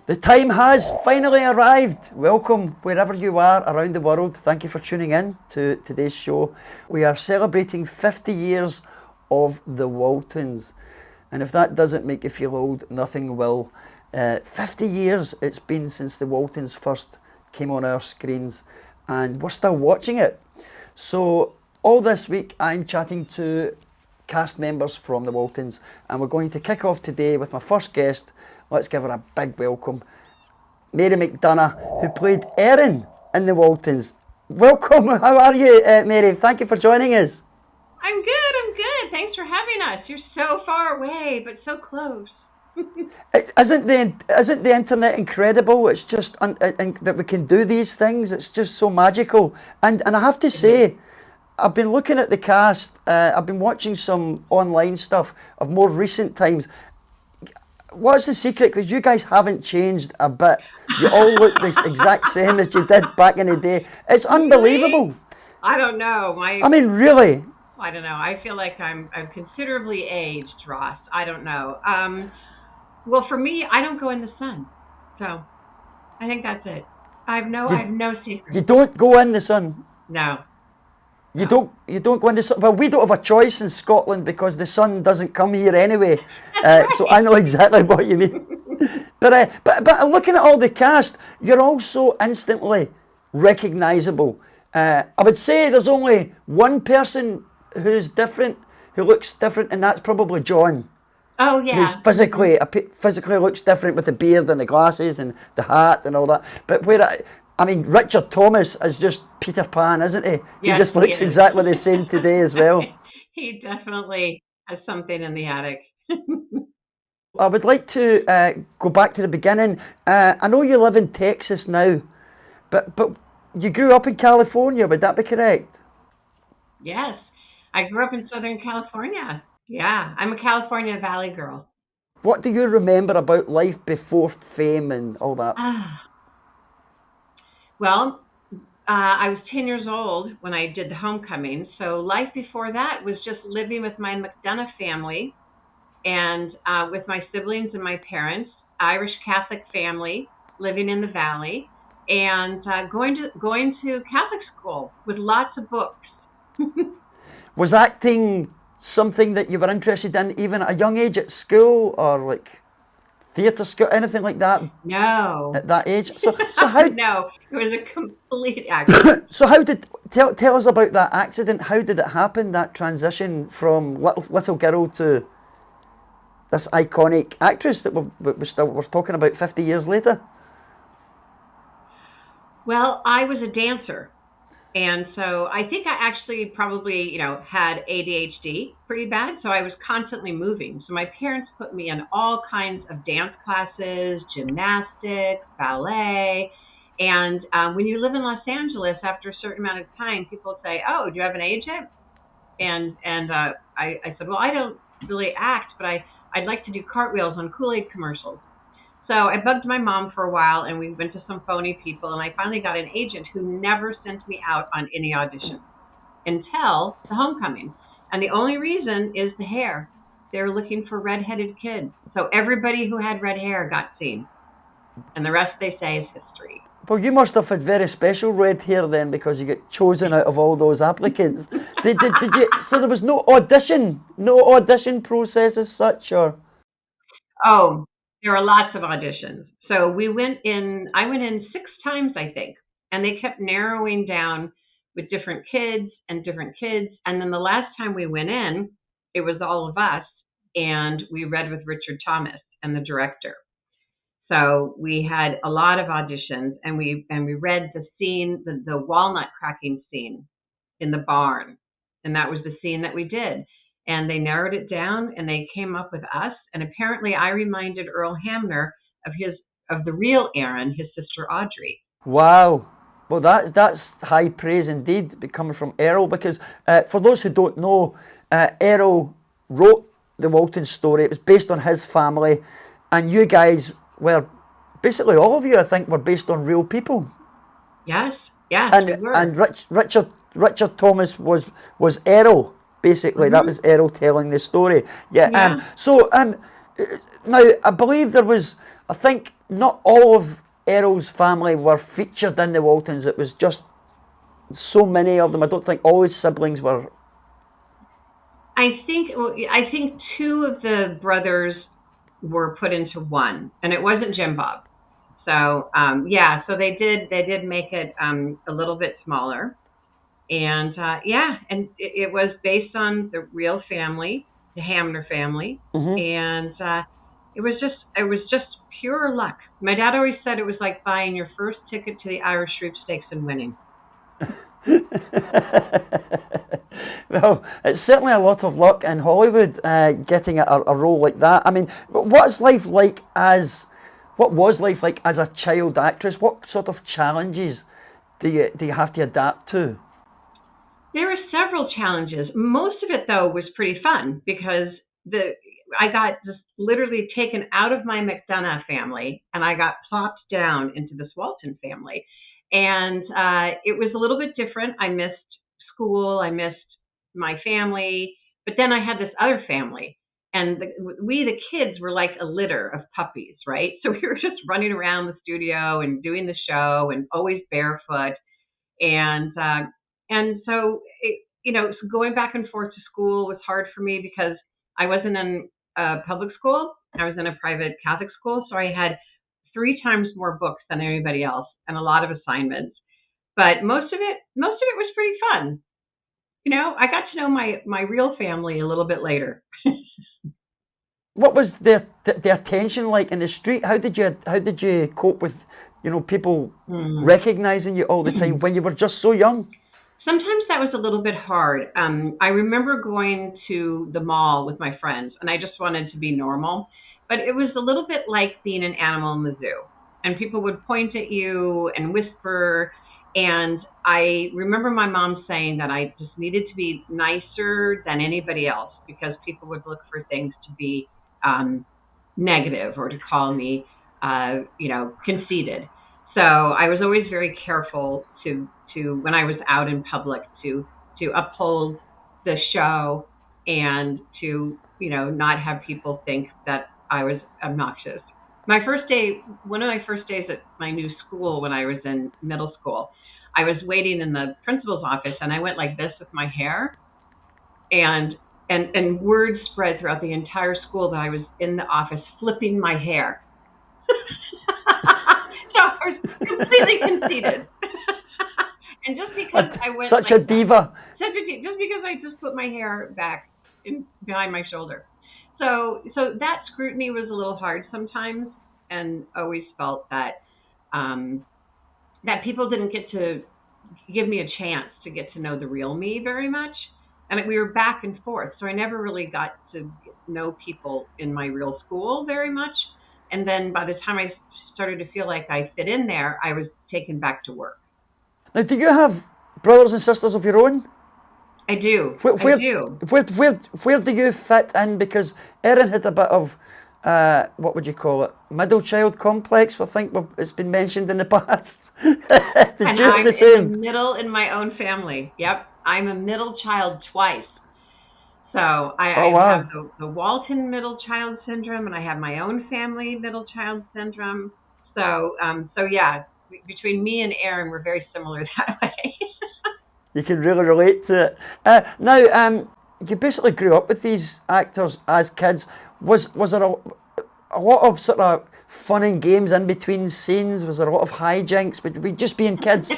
The time has finally arrived. Welcome wherever you are around the world. Thank you for tuning in to today's show. We are celebrating 50 years of the Waltons. And if that doesn't make you feel old, nothing will. 50 years it's been since the Waltons first came on our screens, and we're still watching it. So all this week I'm chatting to cast members from the Waltons, and we're going to kick off today with my first guest. Let's give her a big welcome. Mary McDonough, who played Erin in the Waltons. Welcome, how are you, Mary? Thank you for joining us. I'm good. Thanks for having us. You're so far away, but so close. Isn't the internet incredible? It's just that we can do these things. It's just so magical. And I have to say, I've been looking at the cast. I've been watching some online stuff of more recent times. What's the secret? Because you guys haven't changed a bit. You all look the exact same as you did back in the day. It's unbelievable. Really? I don't know. I mean, really. I don't know. I feel like I'm considerably aged, Ross. I don't know. Well, for me, I don't go in the sun, so I think that's it. I have no secret. You don't go in the sun. No. You don't go in the sun. Well, we don't have a choice in Scotland because the sun doesn't come here anyway. Right. So I know exactly what you mean. But looking at all the cast, you're also instantly recognisable. I would say there's only one person who's different, who looks different, and that's probably John. Oh yeah. Who's physically looks different with the beard and the glasses and the hat and all that. But Richard Thomas is just Peter Pan, isn't he? He just looks exactly the same today as well. He definitely has something in the attic. I would like to go back to the beginning. I know you live in Texas now, but you grew up in California, would that be correct? Yes, I grew up in Southern California. Yeah, I'm a California Valley girl. What do you remember about life before fame and all that? Well, I was 10 years old when I did the homecoming. So life before that was just living with my McDonough family and with my siblings and my parents, Irish Catholic family, living in the Valley, and going to Catholic school with lots of books. Was acting something that you were interested in even at a young age at school, or like theatre school, anything like that? No. At that age? So how? No, it was a complete accident. So tell us about that accident. How did it happen, that transition from little girl to this iconic actress that we're talking about 50 years later? Well, I was a dancer. And so I think I actually probably, had ADHD pretty bad. So I was constantly moving. So my parents put me in all kinds of dance classes, gymnastics, ballet. And when you live in Los Angeles, after a certain amount of time, people say, "Oh, do you have an agent?" And I said, "Well, I don't really act, but I'd like to do cartwheels on Kool-Aid commercials." So I bugged my mom for a while, and we went to some phony people, and I finally got an agent who never sent me out on any audition until the homecoming. And the only reason is the hair. They were looking for redheaded kids. So everybody who had red hair got seen. And the rest, they say, is history. Well, you must have had very special red hair then, because you get chosen out of all those applicants. Did you? So there was no audition process as such, or? Oh, there were lots of auditions. So I went in 6 times, I think, and they kept narrowing down with different kids. And then the last time we went in, it was all of us, and we read with Richard Thomas and the director. So we had a lot of auditions, and we read the scene, the walnut cracking scene in the barn. And that was the scene that we did. And they narrowed it down, and they came up with us. And apparently I reminded Earl Hamner of the real Erin, his sister Audrey. Wow. Well, that's high praise indeed, coming from Errol, because for those who don't know, Errol wrote the Walton story. It was based on his family, and you guys were, basically all of you, I think, were based on real people. Yes, and we were. And Richard Thomas was Errol. Basically, that was Errol telling the story. Yeah. Yeah. So Now, I believe I think not all of Errol's family were featured in the Waltons. It was just so many of them. I don't think all his siblings were. I think two of the brothers were put into one, and it wasn't Jim Bob. So yeah, so they did make it a little bit smaller, and yeah, and it was based on the real family, the Hamner family, and it was just pure luck. My dad always said it was like buying your first ticket to the Irish sweepstakes and winning. Well, it's certainly a lot of luck in Hollywood getting a role like that. I mean, what was life like as a child actress? What sort of challenges do you have to adapt to? There were several challenges. Most of it, though, was pretty fun because I got just literally taken out of my McDonough family and I got plopped down into this Walton family. And it was a little bit different. I missed school. I missed my family. But then I had this other family. And the kids, were like a litter of puppies, right? So we were just running around the studio and doing the show and always barefoot. And so so going back and forth to school was hard for me because I wasn't in public school. I was in a private Catholic school, so I had 3 times more books than anybody else and a lot of assignments. But most of it was pretty fun. I got to know my real family a little bit later. What was the attention like in the street? How did you cope with people recognizing you all the time when you were just so young? Sometimes that was a little bit hard. I remember going to the mall with my friends, and I just wanted to be normal. But it was a little bit like being an animal in the zoo. And people would point at you and whisper. And I remember my mom saying that I just needed to be nicer than anybody else because people would look for things to be negative or to call me, conceited. So I was always very careful to when I was out in public to uphold the show and to not have people think that I was obnoxious. One of my first days at my new school when I was in middle school, I was waiting in the principal's office and I went like this with my hair, and word spread throughout the entire school that I was in the office flipping my hair. So I was completely conceited. And just because I went such a diva. Just because I just put my hair back behind my shoulder. So that scrutiny was a little hard sometimes, and always felt that that people didn't get to give me a chance to get to know the real me very much. And we were back and forth, so I never really got to know people in my real school very much. And then by the time I started to feel like I fit in there, I was taken back to work. Now, do you have brothers and sisters of your own? I do. Where, I do. Where do you fit in? Because Erin had a bit of, what would you call it, middle child complex, I think it's been mentioned in the past. Did and you I'm have the same? in the middle in my own family. Yep. I'm a middle child twice. So I have the Walton middle child syndrome, and I have my own family middle child syndrome. So yeah, between me and Erin, we're very similar that way. You can really relate to it. Now, you basically grew up with these actors as kids. Was there a lot of sort of fun and games in between scenes? Was there a lot of hijinks? Would we just being kids?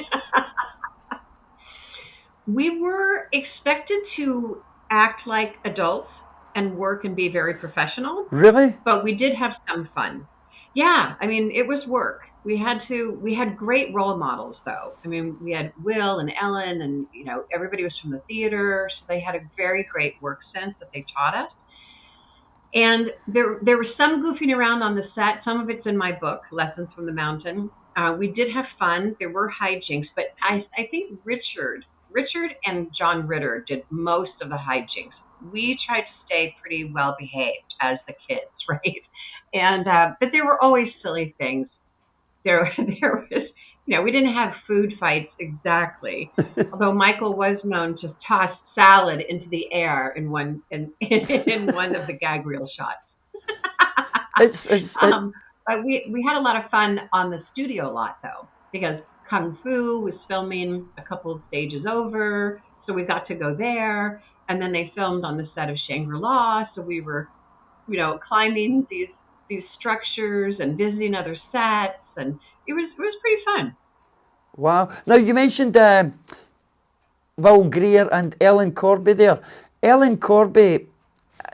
We were expected to act like adults and work and be very professional. Really? But we did have some fun. Yeah, I mean, it was work. We had great role models, though. I mean, we had Will and Ellen, and everybody was from the theater, so they had a very great work sense that they taught us. And there was some goofing around on the set. Some of it's in my book, Lessons from the Mountain. We did have fun. There were hijinks, but I think Richard and John Ritter did most of the hijinks. We tried to stay pretty well behaved as the kids, right? And but there were always silly things. There was, we didn't have food fights exactly, although Michael was known to toss salad into the air in one of the gag reel shots. But we had a lot of fun on the studio lot though, because Kung Fu was filming a couple of stages over, so we got to go there. And then they filmed on the set of Shangri-La, so we were, climbing these structures and visiting other sets, and it was pretty fun. Wow. Now, you mentioned Will Greer and Ellen Corby there. Ellen Corby,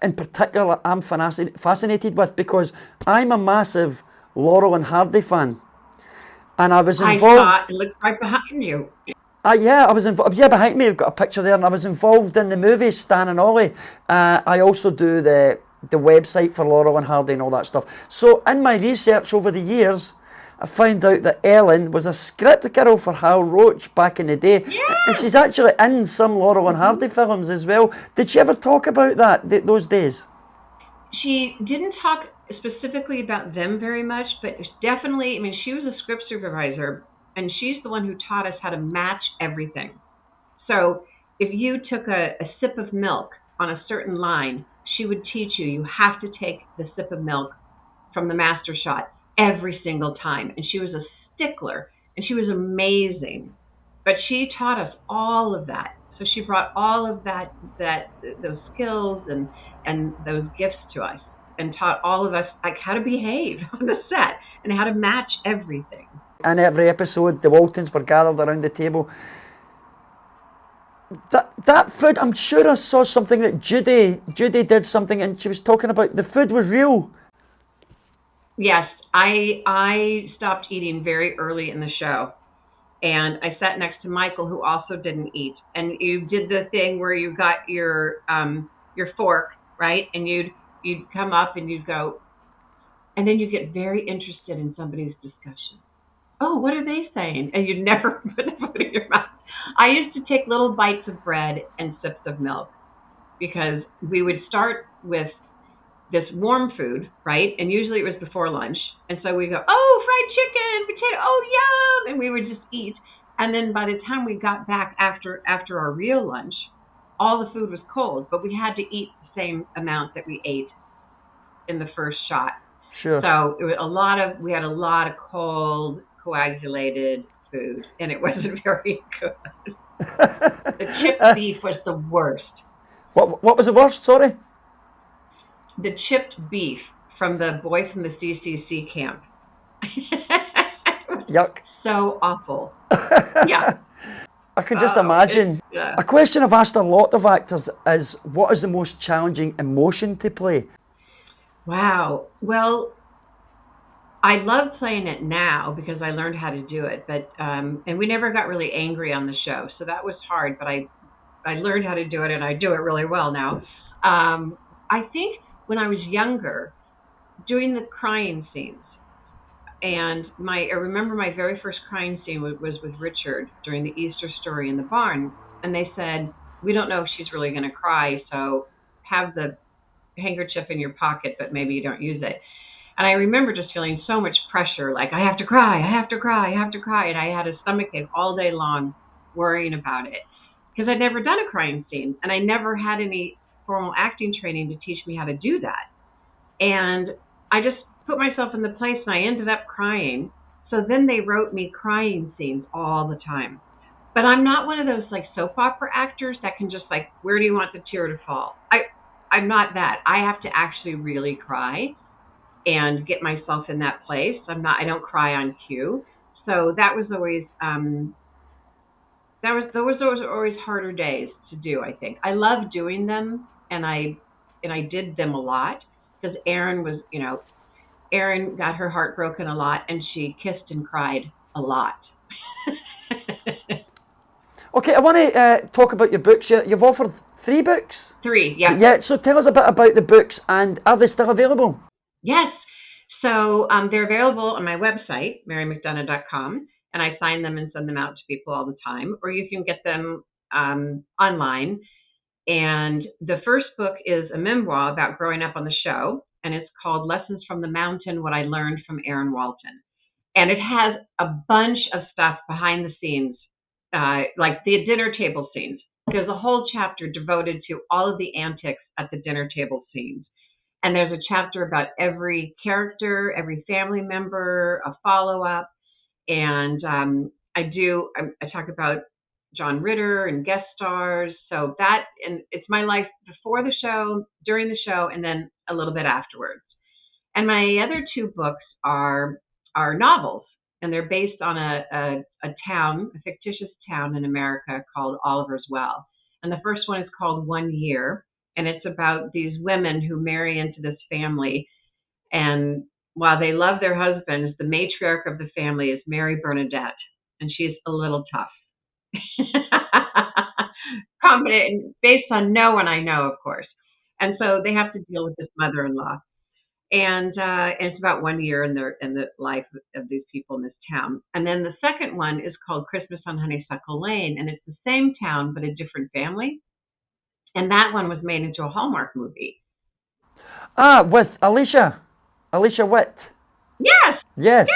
in particular, I'm fascinated with because I'm a massive Laurel and Hardy fan. And I was I involved. saw it looked right behind you. Yeah, I was involved. Yeah, behind me, I've got a picture there, and I was involved in the movie Stan and Ollie. I also do the website for Laurel and Hardy and all that stuff. So, in my research over the years, I found out that Ellen was a script girl for Hal Roach back in the day, and Yeah. she's actually in some Laurel and Hardy films as well. Did she ever talk about that those days? She didn't talk specifically about them very much, but definitely, I mean, she was a script supervisor, and she's the one who taught us how to match everything. So if you took a sip of milk on a certain line, she would teach you have to take the sip of milk from the master shot every single time. And she was a stickler, and she was amazing. But she taught us all of that. So she brought all of that those skills and those gifts to us, and taught all of us like how to behave on the set and how to match everything. In every episode, the Waltons were gathered around the table. That food, I'm sure I saw something that Judy did something, and she was talking about the food was real. Yes, I stopped eating very early in the show, and I sat next to Michael, who also didn't eat. And you did the thing where you got your fork, right, and you'd come up and you'd go, and then you get very interested in somebody's discussion. Oh, what are they saying? And you'd never put the food in your mouth. I used to take little bites of bread and sips of milk, because we would start with this warm food, right? And usually it was before lunch. And so we go, oh, fried chicken, potato, oh, yum. And we would just eat. And then by the time we got back after our real lunch, all the food was cold, but we had to eat the same amount that we ate in the first shot. Sure. So it was we had a lot of cold, coagulated food, and it wasn't very good. The chipped beef was the worst. What was the worst? Sorry. The chipped beef from the boy from the CCC camp. Yuck. So awful. Yeah. I can just imagine. A question I've asked a lot of actors is, what is the most challenging emotion to play? Wow. Well, I love playing it now because I learned how to do it. But and we never got really angry on the show, so that was hard. But I learned how to do it, and I do it really well now. I think when I was younger, doing the crying scenes, and I remember my very first crying scene was with Richard during the Easter story in the barn, and they said, we don't know if she's really going to cry, so have the handkerchief in your pocket, but maybe you don't use it. And I remember just feeling so much pressure, like I have to cry, I have to cry, I have to cry, and I had a stomachache all day long worrying about it, because I'd never done a crying scene, and I never had any formal acting training to teach me how to do that. And I just put myself in the place, and I ended up crying. So then they wrote me crying scenes all the time. But I'm not one of those like soap opera actors that can just like, where do you want the tear to fall? I'm not that. I have to actually really cry and get myself in that place. I don't cry on cue. So that was always those were always harder days to do, I think. I love doing them, and I did them a lot, because Erin got her heart broken a lot, and she kissed and cried a lot. Okay, I want to talk about your books. You've offered 3 books? 3, yeah. Yeah, so tell us a bit about the books, and are they still available? Yes. So they're available on my website, marymcdonough.com, and I sign them and send them out to people all the time, or you can get them online. And the first book is a memoir about growing up on the show, and it's called Lessons from the Mountain, What I Learned from Erin Walton. And it has a bunch of stuff behind the scenes, like the dinner table scenes. There's a whole chapter devoted to all of the antics at the dinner table scenes. And there's a chapter about every character, every family member, a follow up. And I talk about John Ritter and guest stars. So that, and it's my life before the show, during the show, and then a little bit afterwards. And my other two books are novels, and they're based on a town, a fictitious town in America called Oliver's Well. And the first one is called 1 Year, and it's about these women who marry into this family. And while they love their husbands, the matriarch of the family is Mary Bernadette, and she's a little tough. Confident, based on no one I know, of course. And so they have to deal with this mother-in-law. And it's about 1 year in the life of these people in this town. And then the second one is called Christmas on Honeysuckle Lane, and it's the same town but a different family. And that one was made into a Hallmark movie. With Alicia Witt. Yes. Yes.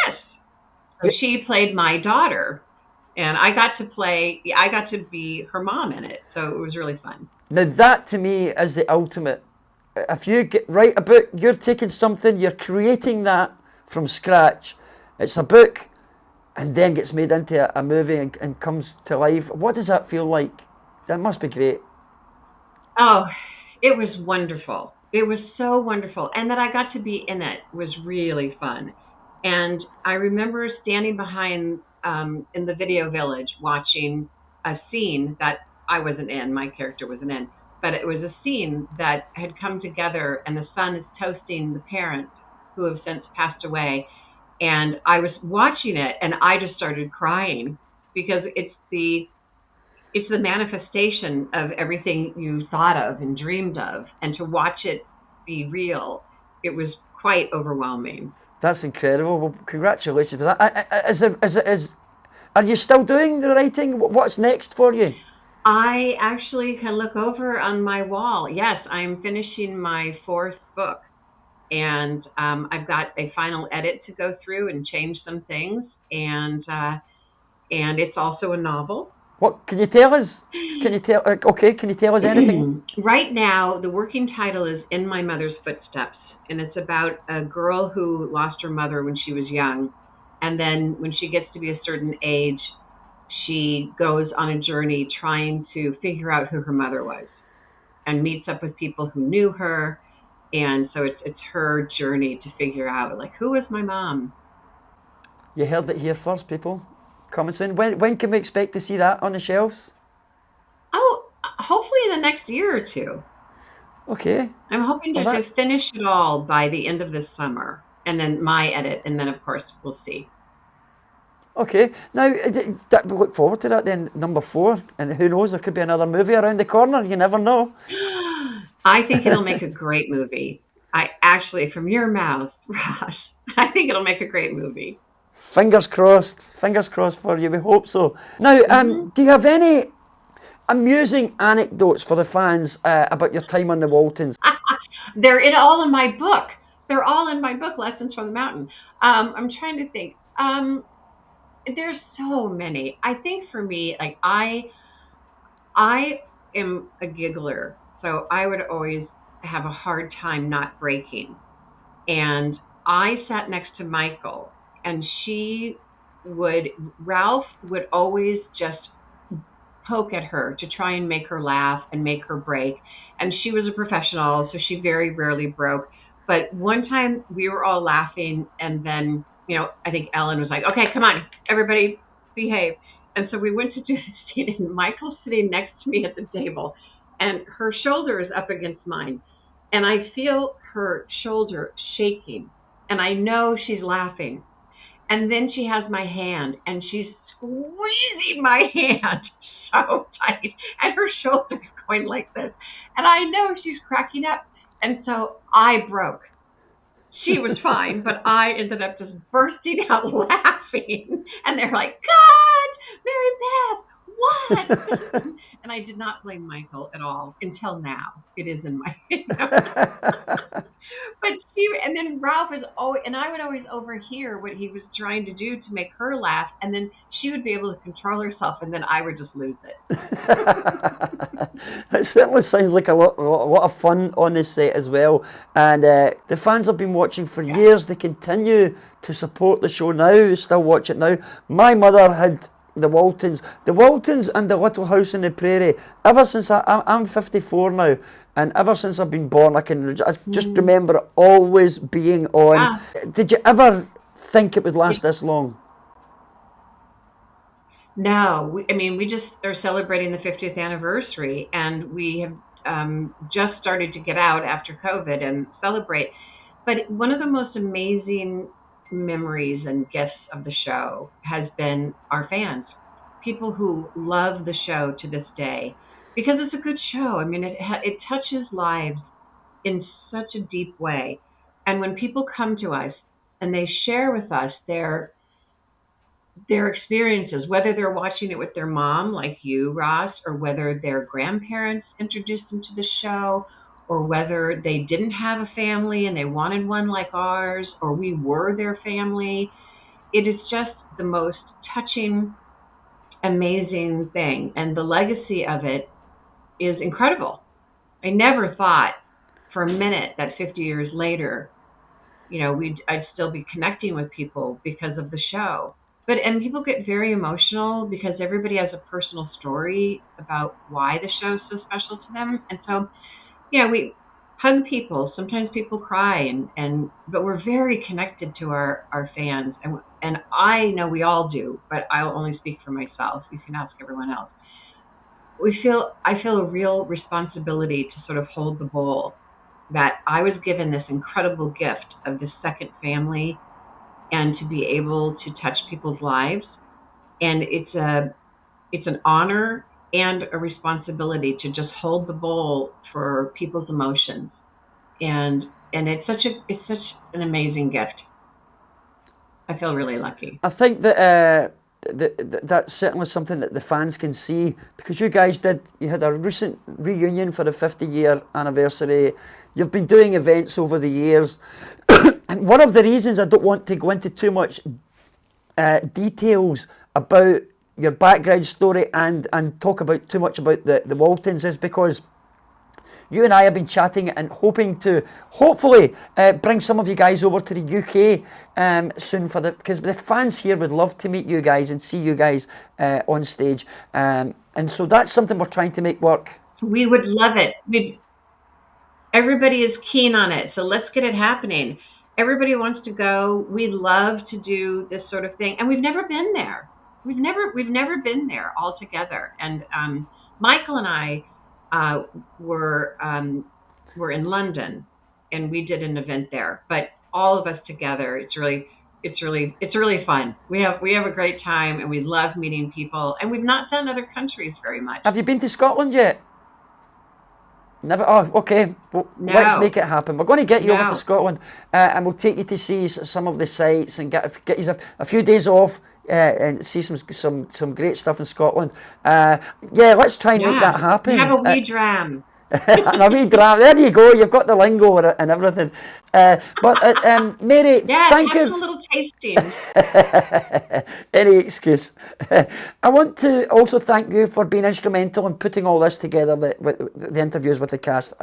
So she played my daughter, and I got to be her mom in it. So it was really fun. Now that to me is the ultimate. If you write a book, you're taking something, you're creating that from scratch. It's a book and then gets made into a movie and comes to life. What does that feel like? That must be great. Oh, it was wonderful. It was so wonderful. And that I got to be in it was really fun. And I remember standing behind in the video village watching a scene that I wasn't in, my character wasn't in. But it was a scene that had come together, and the son is toasting the parents who have since passed away. And I was watching it, and I just started crying because it's the manifestation of everything you thought of and dreamed of, and to watch it be real, it was quite overwhelming. That's incredible. Well, congratulations for that. Are you still doing the writing? What's next for you? I actually can look over on my wall. Yes, I'm finishing my fourth book, and I've got a final edit to go through and change some things, and it's also a novel. What can you tell us? Can you tell us anything? Right now, the working title is In My Mother's Footsteps, and it's about a girl who lost her mother when she was young, and then when she gets to be a certain age, she goes on a journey trying to figure out who her mother was and meets up with people who knew her. And so it's her journey to figure out, like, who is my mom? You heard it here first, people. Coming soon. When can we expect to see that on the shelves? Oh, hopefully in the next year or two. Okay. I'm hoping to just finish it all by the end of this summer. And then my edit. And then, of course, we'll see. Okay, now we look forward to that then, number 4, and who knows, there could be another movie around the corner, you never know. I think it'll make a great movie. From your mouth, Ross, I think it'll make a great movie. Fingers crossed for you, we hope so. Now, do you have any amusing anecdotes for the fans about your time on the Waltons? They're all in my book. They're all in my book, Lessons from the Mountain. I'm trying to think. There's so many. I think for me, like I am a giggler, so I would always have a hard time not breaking. And I sat next to Michael, and Ralph would always just poke at her to try and make her laugh and make her break. And she was a professional, so she very rarely broke. But one time we were all laughing, and then I think Ellen was like, okay, come on, everybody behave. And so we went to do the scene, and Michael's sitting next to me at the table, and her shoulder is up against mine. And I feel her shoulder shaking, and I know she's laughing. And then she has my hand, and she's squeezing my hand so tight, and her shoulder's going like this. And I know she's cracking up. And so I broke. She was fine, but I ended up just bursting out laughing. And they're like, God, Mary Beth, what? And I did not blame Michael at all until now. It is in my But she, and then Ralph was always, and I would always overhear what he was trying to do to make her laugh, and then she would be able to control herself, and then I would just lose it. It certainly sounds like a lot of fun on this set as well. And the fans have been watching for years. They continue to support the show now, still watch it now. My mother had the Waltons and the Little House on the Prairie ever since I'm 54 now. And ever since I've been born, I just remember it always being on. Ah. Did you ever think it would last this long? No, we just are celebrating the 50th anniversary, and we have just started to get out after COVID and celebrate. But one of the most amazing memories and gifts of the show has been our fans, people who love the show to this day, because it's a good show. I mean, it touches lives in such a deep way. And when people come to us and they share with us their experiences, whether they're watching it with their mom, like you, Ross, or whether their grandparents introduced them to the show, or whether they didn't have a family and they wanted one like ours, or we were their family, it is just the most touching, amazing thing. And the legacy of it is incredible. I never thought for a minute that 50 years later, I'd still be connecting with people because of the show. And people get very emotional because everybody has a personal story about why the show is so special to them. And so, we hug people. Sometimes people cry, but we're very connected to our fans. And I know we all do, but I'll only speak for myself. You can ask everyone else. I feel a real responsibility to sort of hold the bowl that I was given this incredible gift of this second family, and to be able to touch people's lives. And it's an honor and a responsibility to just hold the bowl for people's emotions. And it's such an amazing gift. I feel really lucky. I think that that's certainly something that the fans can see, because you had a recent reunion for the 50-year anniversary. You've been doing events over the years. And one of the reasons I don't want to go into too much details about your background story and talk about too much about the Waltons is because you and I have been chatting and hoping to hopefully bring some of you guys over to the UK soon because the fans here would love to meet you guys and see you guys on stage. And so that's something we're trying to make work. We would love it. Everybody is keen on it, so let's get it happening. Everybody wants to go. We'd love to do this sort of thing, and we've never been there. We've never been there all together. And Michael and I were in London, and we did an event there. But all of us together, it's really fun. We have a great time, and we love meeting people. And we've not done other countries very much. Have you been to Scotland yet? Never. Oh, okay. Well, no. Let's make it happen. We're going to get you over to Scotland, and we'll take you to see some of the sites and get you a few days off and see some great stuff in Scotland. Let's try and make that happen. Have a wee dram. And a wee dram. There you go. You've got the lingo and everything. Mary, thank you. A little tasting. Any excuse. I want to also thank you for being instrumental in putting all this together, the interviews with the cast.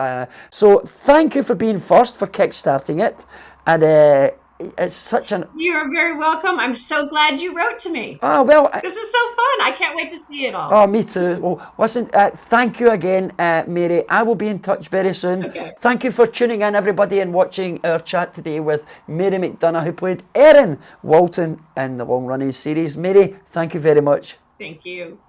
So thank you for being first, for kickstarting it. And it's such an... You're very welcome. I'm so glad you wrote to me. Oh, well... This is so fun. I can't wait to see it all. Oh, me too. Well, listen, thank you again, Mary. I will be in touch very soon. Okay. Thank you for tuning in, everybody, and watching our chat today with Mary McDonough, who played Erin Walton in the Long Running series. Mary, thank you very much. Thank you.